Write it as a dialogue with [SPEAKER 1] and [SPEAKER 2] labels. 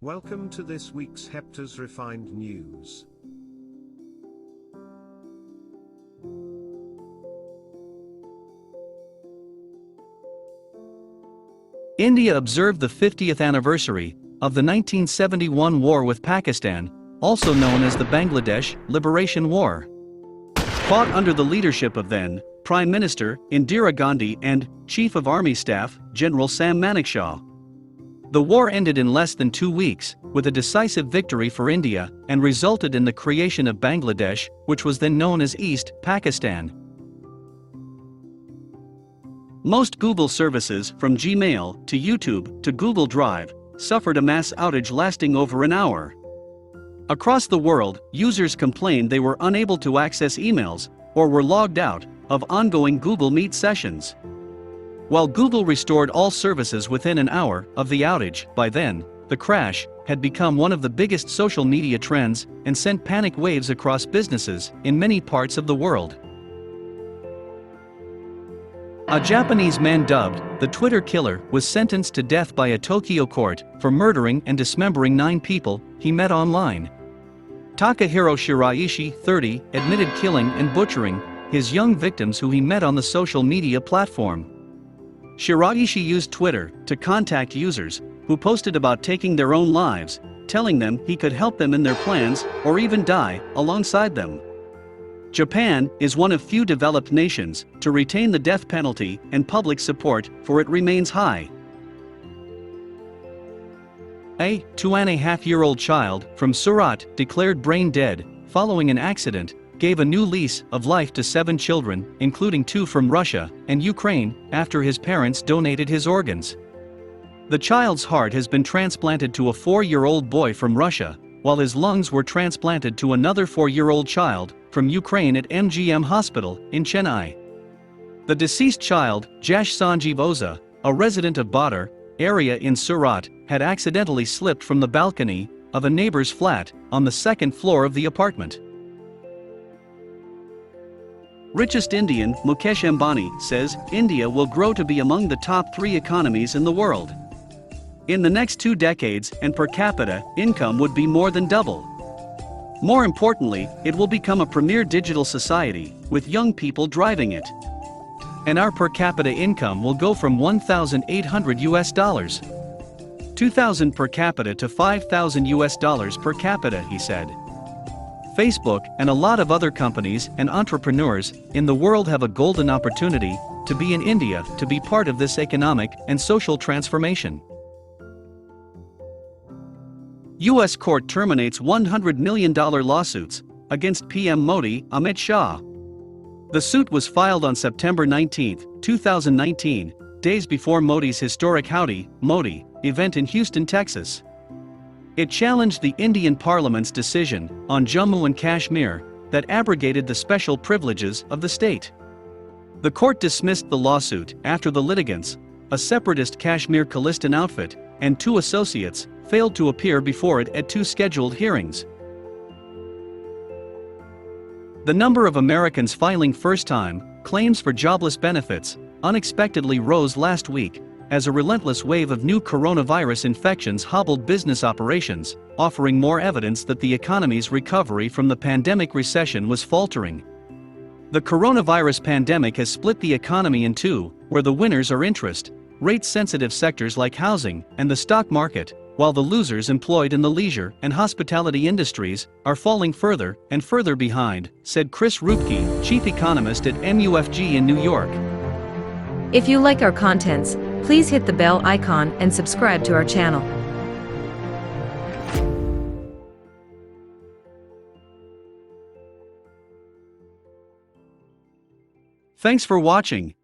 [SPEAKER 1] Welcome to this week's Hepta's Refined News.
[SPEAKER 2] India observed the 50th anniversary of the 1971 war with Pakistan, also known as the Bangladesh Liberation War. Fought under the leadership of then Prime Minister Indira Gandhi and Chief of Army Staff General Sam Manekshaw. The war ended in less than 2 weeks, with a decisive victory for India, and resulted in the creation of Bangladesh, which was then known as East Pakistan. Most Google services, from Gmail to YouTube to Google Drive, suffered a mass outage lasting over an hour. Across the world, users complained they were unable to access emails, or were logged out of ongoing Google Meet sessions. While Google restored all services within an hour of the outage, by then, the crash had become one of the biggest social media trends and sent panic waves across businesses in many parts of the world. A Japanese man dubbed the Twitter Killer was sentenced to death by a Tokyo court for murdering and dismembering 9 people he met online. Takahiro Shiraishi, 30, admitted killing and butchering his young victims who he met on the social media platform. Shiraishi used Twitter to contact users who posted about taking their own lives, telling them he could help them in their plans or even die alongside them. Japan is one of few developed nations to retain the death penalty, and public support for it remains high. A 2.5-year-old child from Surat, declared brain dead following an accident, gave a new lease of life to 7 children, including 2 from Russia and Ukraine, after his parents donated his organs. The child's heart has been transplanted to a 4-year-old boy from Russia, while his lungs were transplanted to another 4-year-old child from Ukraine at MGM Hospital in Chennai. The deceased child, Jash Sanjeev Oza, a resident of Badar area in Surat, had accidentally slipped from the balcony of a neighbor's flat on the 2nd floor of the apartment. Richest Indian, Mukesh Ambani, says India will grow to be among the top 3 economies in the world in the next 2 decades, and per capita income would be more than double. More importantly, it will become a premier digital society, with young people driving it. And our per capita income will go from $1,800 $2,000 per capita to $5,000 per capita, he said. Facebook and a lot of other companies and entrepreneurs in the world have a golden opportunity to be in India to be part of this economic and social transformation. U.S. court terminates $100 million lawsuits against PM Modi, Amit Shah. The suit was filed on September 19, 2019, days before Modi's historic Howdy, Modi event in Houston, Texas. It challenged the Indian Parliament's decision on Jammu and Kashmir that abrogated the special privileges of the state. The court dismissed the lawsuit after the litigants, a separatist Kashmir Khalistan outfit, and 2 associates, failed to appear before it at 2 scheduled hearings. The number of Americans filing first-time claims for jobless benefits unexpectedly rose last week, as a relentless wave of new coronavirus infections hobbled business operations, offering more evidence that the economy's recovery from the pandemic recession was faltering. The coronavirus pandemic has split the economy in 2, where the winners are interest rate-sensitive sectors like housing and the stock market, while the losers employed in the leisure and hospitality industries are falling further and further behind, said Chris Rupke, chief economist at MUFG in New York.
[SPEAKER 3] If you like our contents, please hit the bell icon and subscribe to our channel.
[SPEAKER 2] Thanks for watching.